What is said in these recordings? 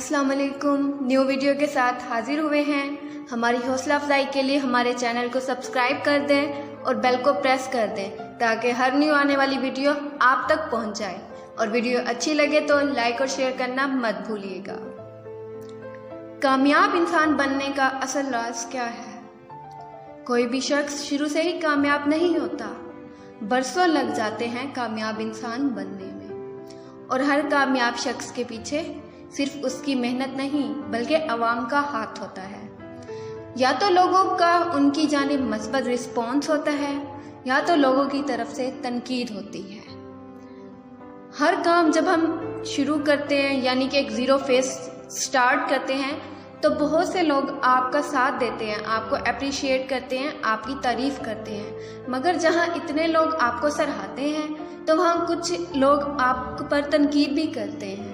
अस्सलाम वालेकुम। New video के साथ हाजिर हुए हैं। हमारी हौसला अफजाई के लिए हमारे चैनल को सब्सक्राइब कर दें और बेल को प्रेस कर दें ताकि हर न्यू आने वाली वीडियो आप तक पहुंच जाए। और वीडियो अच्छी लगे तो लाइक और शेयर करना मत भूलिएगा। कामयाब इंसान बनने का असल राज क्या है? कोई भी शख्स शुरू से ही कामयाब नहीं होता, बरसों लग जाते हैं कामयाब इंसान बनने में। और हर कामयाब शख्स के पीछे सिर्फ उसकी मेहनत नहीं बल्कि अवाम का हाथ होता है। या तो लोगों का उनकी जानिब मस्बत रिस्पॉन्स होता है या तो लोगों की तरफ से तनकीद होती है। हर काम जब हम शुरू करते हैं यानी कि एक ज़ीरो फेस स्टार्ट करते हैं तो बहुत से लोग आपका साथ देते हैं, आपको अप्रिशिएट करते हैं, आपकी तारीफ़ करते हैं। मगर जहाँ इतने लोग आपको सराहते हैं तो वहाँ कुछ लोग आप पर तनकीद भी करते हैं।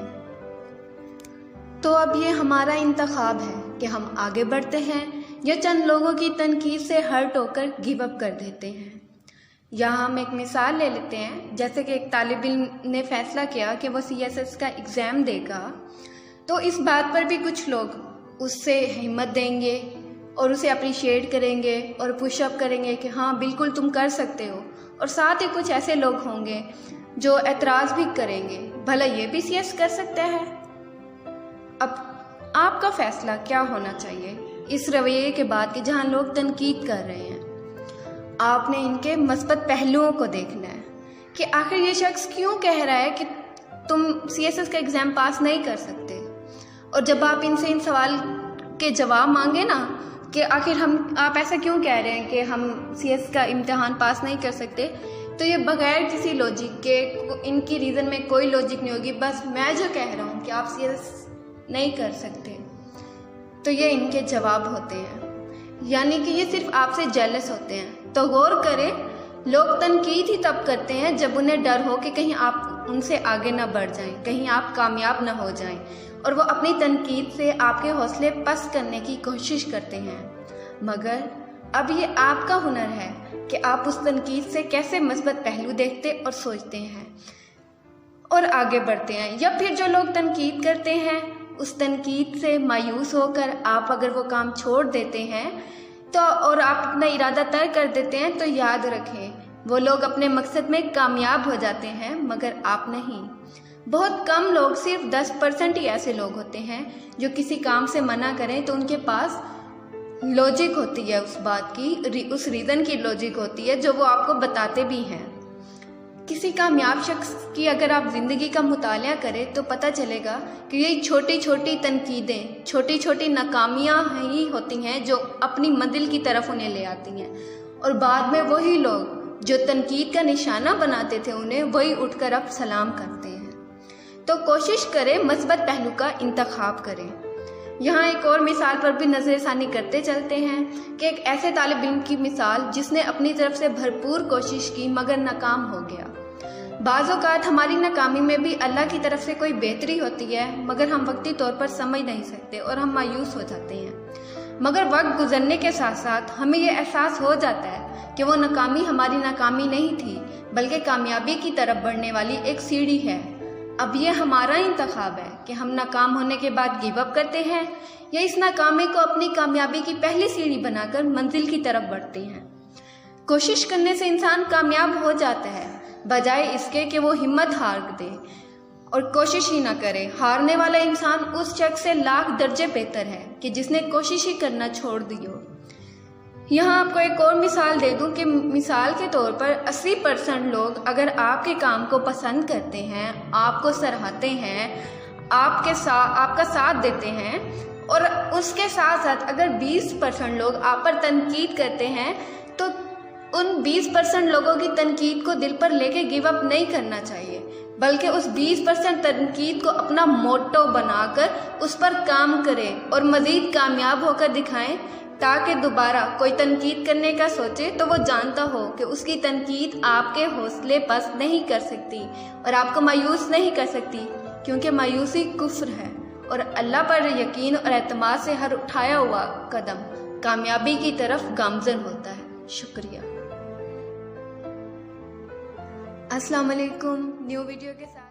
तो अब ये हमारा इंतखाब है कि हम आगे बढ़ते हैं या चंद लोगों की तनकीद से हर्ट होकर गिव अप कर देते हैं। यहाँ हम एक मिसाल ले लेते हैं। जैसे कि एक तालिब इल्म ने फैसला किया कि वो CSS का एग्ज़ाम देगा, तो इस बात पर भी कुछ लोग उससे हिम्मत देंगे और उसे अप्रिशिएट करेंगे और पुशअप करेंगे कि हाँ बिल्कुल तुम कर सकते हो। और साथ ही कुछ ऐसे लोग होंगे जो एतराज़ भी करेंगे, भला ये भी CS कर सकता है। अब आपका फैसला क्या होना चाहिए इस रवैये के बाद कि जहाँ लोग तनकीद कर रहे हैं? आपने इनके मस्बत पहलुओं को देखना है कि आखिर ये शख्स क्यों कह रहा है कि तुम CSS का एग्ज़ाम पास नहीं कर सकते। और जब आप इनसे इन सवाल के जवाब मांगे ना कि आखिर आप ऐसा क्यों कह रहे हैं कि हम CS का इम्तिहान पास नहीं कर सकते, तो ये बगैर किसी लॉजिक के, इनकी रीज़न में कोई लॉजिक नहीं होगी, बस मैं जो कह रहा हूँ कि आप CS नहीं कर सकते, तो ये इनके जवाब होते हैं। यानी कि ये सिर्फ आपसे जेलस होते हैं। तो गौर करें, लोग तनकीद ही तब करते हैं जब उन्हें डर हो कि कहीं आप उनसे आगे ना बढ़ जाएं, कहीं आप कामयाब ना हो जाएं, और वो अपनी तनकीद से आपके हौसले पस्त करने की कोशिश करते हैं। मगर अब ये आपका हुनर है कि आप उस तनकीद से कैसे मस्बत पहलू देखते और सोचते हैं और आगे बढ़ते हैं। या फिर जो लोग तनकीद करते हैं उस तनकीद से मायूस होकर आप अगर वो काम छोड़ देते हैं तो और आप अपना इरादा तय कर देते हैं, तो याद रखें वो लोग अपने मकसद में कामयाब हो जाते हैं मगर आप नहीं। बहुत कम लोग, सिर्फ 10% ही ऐसे लोग होते हैं जो किसी काम से मना करें तो उनके पास लॉजिक होती है उस बात की, उस रीज़न की लॉजिक होती है जो वो आपको बताते भी हैं। किसी कामयाब शख्स की अगर आप ज़िंदगी का मुताला करें तो पता चलेगा कि ये छोटी छोटी तनकीदें, छोटी छोटी नाकामियाँ ही होती हैं जो अपनी मंजिल की तरफ उन्हें ले आती हैं। और बाद में वही लोग जो तनकीद का निशाना बनाते थे उन्हें वही उठकर अब सलाम करते हैं। तो कोशिश करें मस्बत पहलू का इंतखाब करें। यहाँ एक और मिसाल पर भी नज़रसानी करते चलते हैं कि एक ऐसे तालिब इल्म की मिसाल जिसने अपनी तरफ से भरपूर कोशिश की मगर नाकाम हो गया। बाज़ औक़ात हमारी नाकामी में भी अल्लाह की तरफ से कोई बेहतरी होती है मगर हम वक्ती तौर पर समझ नहीं सकते और हम मायूस हो जाते हैं। मगर वक्त गुजरने के साथ साथ हमें ये एहसास हो जाता है कि वो नाकामी हमारी नाकामी नहीं थी बल्कि कामयाबी की तरफ बढ़ने वाली एक सीढ़ी है। अब ये हमारा इंतखाब है कि हम नाकाम होने के बाद गिव अप करते हैं या इस नाकामी को अपनी कामयाबी की पहली सीढ़ी बनाकर मंजिल की तरफ बढ़ते हैं। कोशिश करने से इंसान कामयाब हो जाता है बजाय इसके कि वो हिम्मत हार दे और कोशिश ही ना करे। हारने वाला इंसान उस शख्स से लाख दर्जे बेहतर है कि जिसने कोशिश ही करना छोड़ दी हो। यहाँ आपको एक और मिसाल दे दूँ कि मिसाल के तौर पर 80% लोग अगर आपके काम को पसंद करते हैं, आपको सराहते हैं, आपका साथ देते हैं और उसके साथ साथ अगर 20% लोग आप पर तनकीद करते हैं तो उन 20% लोगों की तनकीद को दिल पर लेके गिव अप नहीं करना चाहिए बल्कि उस 20% तनकीद को अपना मोटो बनाकर उस पर काम करें और मज़ीद कामयाब होकर दिखाएं ताकि दोबारा कोई तनकीद करने का सोचे तो वो जानता हो कि उसकी तनकीद आपके हौसले पस्त नहीं कर सकती और आपको मायूस नहीं कर सकती, क्योंकि मायूसी कुफ्र है और अल्लाह पर यकीन और एतमाद से हर उठाया हुआ कदम कामयाबी की तरफ गामज़न होता है। शुक्रिया। अस्सलाम वालेकुम। न्यू वीडियो के साथ